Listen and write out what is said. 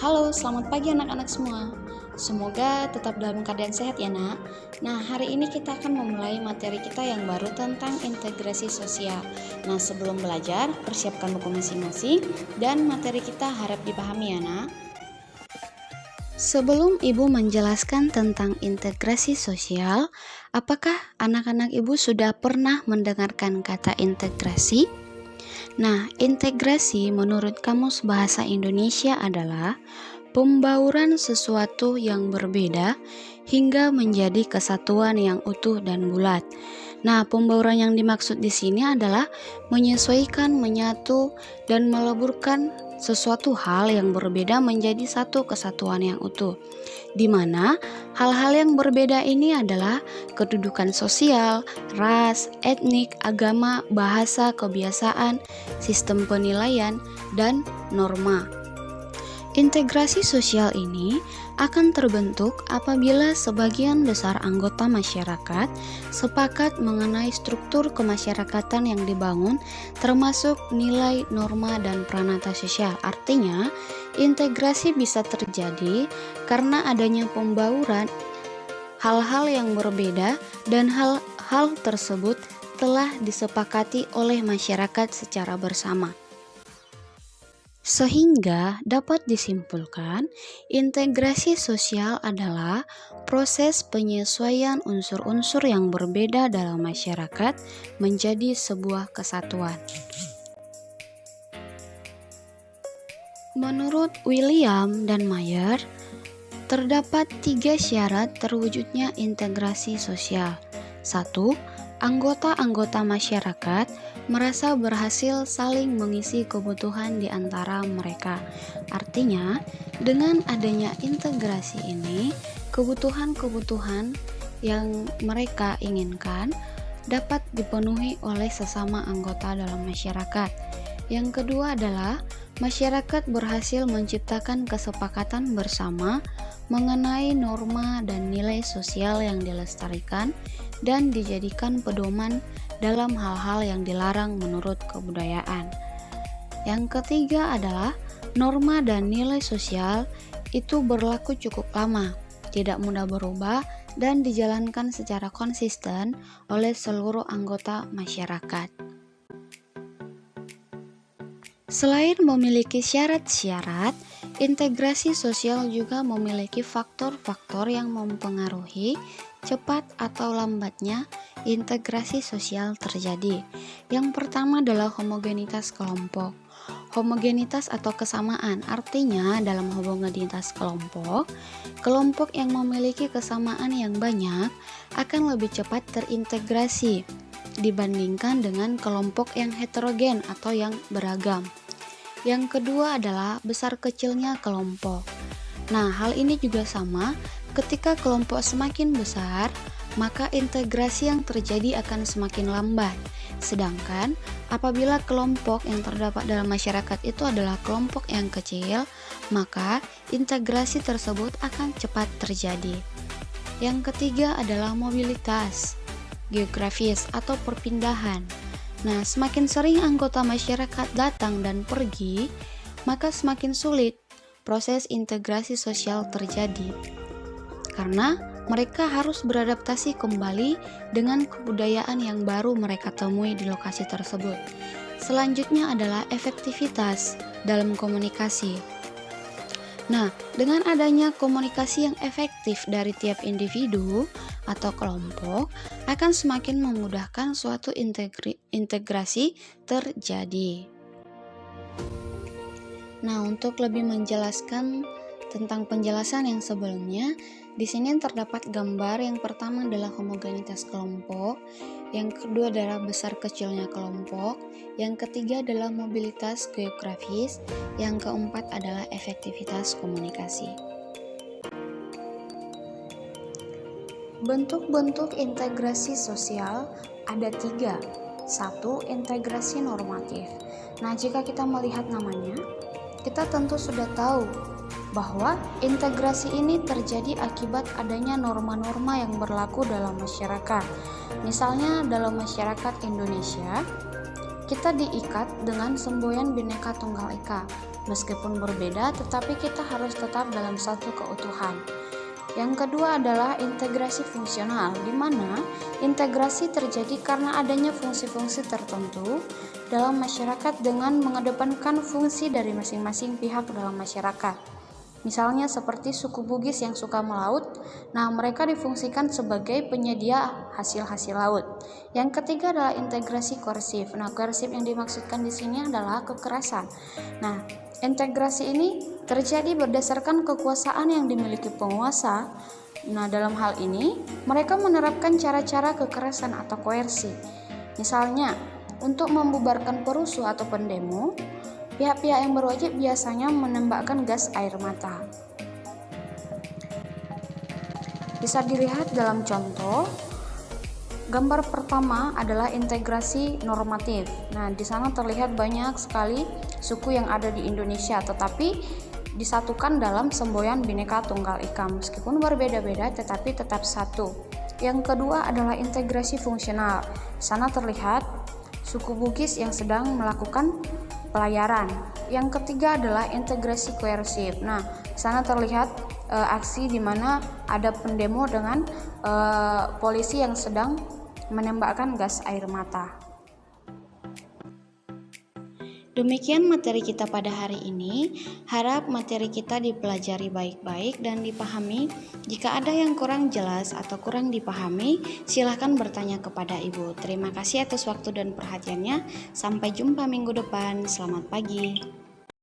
Halo, selamat pagi anak-anak semua. Semoga tetap dalam keadaan sehat ya nak. Nah, hari ini kita akan memulai materi kita yang baru tentang integrasi sosial. Nah, sebelum belajar, persiapkan buku masing-masing dan materi kita harap dipahami ya nak. Sebelum ibu menjelaskan tentang integrasi sosial, apakah anak-anak ibu sudah pernah mendengarkan kata integrasi? Nah, integrasi menurut Kamus Bahasa Indonesia adalah pembauran sesuatu yang berbeda hingga menjadi kesatuan yang utuh dan bulat. Nah, pembauran yang dimaksud di sini adalah menyesuaikan, menyatu, dan meleburkan sesuatu hal yang berbeda menjadi satu kesatuan yang utuh, di mana hal-hal yang berbeda ini adalah kedudukan sosial, ras, etnik, agama, bahasa, kebiasaan, sistem penilaian, dan norma. Integrasi sosial ini akan terbentuk apabila sebagian besar anggota masyarakat sepakat mengenai struktur kemasyarakatan yang dibangun, termasuk nilai, norma, dan pranata sosial. Artinya, integrasi bisa terjadi karena adanya pembauran hal-hal yang berbeda dan hal-hal tersebut telah disepakati oleh masyarakat secara bersama. Sehingga dapat disimpulkan, integrasi sosial adalah proses penyesuaian unsur-unsur yang berbeda dalam masyarakat menjadi sebuah kesatuan. Menurut William dan Mayer, terdapat 3 syarat terwujudnya integrasi sosial. 1. Anggota-anggota masyarakat merasa berhasil saling mengisi kebutuhan di antara mereka. Artinya, dengan adanya integrasi ini, kebutuhan-kebutuhan yang mereka inginkan dapat dipenuhi oleh sesama anggota dalam masyarakat. Yang kedua adalah masyarakat berhasil menciptakan kesepakatan bersama mengenai norma dan nilai sosial yang dilestarikan dan dijadikan pedoman dalam hal-hal yang dilarang menurut kebudayaan. Yang ketiga adalah norma dan nilai sosial itu berlaku cukup lama, tidak mudah berubah, dan dijalankan secara konsisten oleh seluruh anggota masyarakat. Selain memiliki syarat-syarat, integrasi sosial juga memiliki faktor-faktor yang mempengaruhi cepat atau lambatnya integrasi sosial terjadi. Yang pertama adalah homogenitas kelompok. Homogenitas atau kesamaan, artinya dalam homogenitas kelompok, kelompok yang memiliki kesamaan yang banyak akan lebih cepat terintegrasi dibandingkan dengan kelompok yang heterogen atau yang beragam. Yang kedua adalah besar kecilnya kelompok. Nah, hal ini juga sama, ketika kelompok semakin besar, maka integrasi yang terjadi akan semakin lambat. Sedangkan apabila kelompok yang terdapat dalam masyarakat itu adalah kelompok yang kecil, maka integrasi tersebut akan cepat terjadi. Yang ketiga adalah mobilitas geografis atau perpindahan. Nah, semakin sering anggota masyarakat datang dan pergi, maka semakin sulit proses integrasi sosial terjadi. Karena mereka harus beradaptasi kembali dengan kebudayaan yang baru mereka temui di lokasi tersebut. Selanjutnya adalah efektivitas dalam komunikasi. Nah, dengan adanya komunikasi yang efektif dari tiap individu atau kelompok akan semakin memudahkan suatu integrasi terjadi. Nah, untuk lebih menjelaskan tentang penjelasan yang sebelumnya, di sini terdapat gambar. Yang pertama adalah homogenitas kelompok, yang kedua adalah besar kecilnya kelompok, yang ketiga adalah mobilitas geografis, yang keempat adalah efektivitas komunikasi. Bentuk-bentuk integrasi sosial ada 3. 1. Integrasi normatif. Nah, jika kita melihat namanya, kita tentu sudah tahu bahwa integrasi ini terjadi akibat adanya norma-norma yang berlaku dalam masyarakat. Misalnya dalam masyarakat Indonesia, kita diikat dengan semboyan Bhinneka Tunggal Ika. Meskipun berbeda, tetapi kita harus tetap dalam satu keutuhan. Yang kedua adalah integrasi fungsional, di mana integrasi terjadi karena adanya fungsi-fungsi tertentu dalam masyarakat dengan mengedepankan fungsi dari masing-masing pihak dalam masyarakat. Misalnya seperti suku Bugis yang suka melaut, nah mereka difungsikan sebagai penyedia hasil-hasil laut. Yang ketiga adalah integrasi koersif. Nah, koersif yang dimaksudkan di sini adalah kekerasan. Nah, integrasi ini terjadi berdasarkan kekuasaan yang dimiliki penguasa. Nah, dalam hal ini mereka menerapkan cara-cara kekerasan atau koersi. Misalnya, untuk membubarkan perusuh atau pendemo, pihak-pihak yang berwajib biasanya menembakkan gas air mata. Bisa dilihat dalam contoh, gambar pertama adalah integrasi normatif. Nah, di sana terlihat banyak sekali suku yang ada di Indonesia, tetapi disatukan dalam semboyan Bhinneka Tunggal Ika. Meskipun berbeda-beda, tetapi tetap satu. Yang kedua adalah integrasi fungsional. Di sana terlihat suku Bugis yang sedang melakukan pelayaran. Yang ketiga adalah integrasi koersif. Nah, di sana terlihat aksi di mana ada pendemo dengan polisi yang sedang menembakkan gas air mata. Demikian materi kita pada hari ini. Harap materi kita dipelajari baik-baik dan dipahami. Jika ada yang kurang jelas atau kurang dipahami, silahkan bertanya kepada Ibu. Terima kasih atas waktu dan perhatiannya. Sampai jumpa minggu depan. Selamat pagi.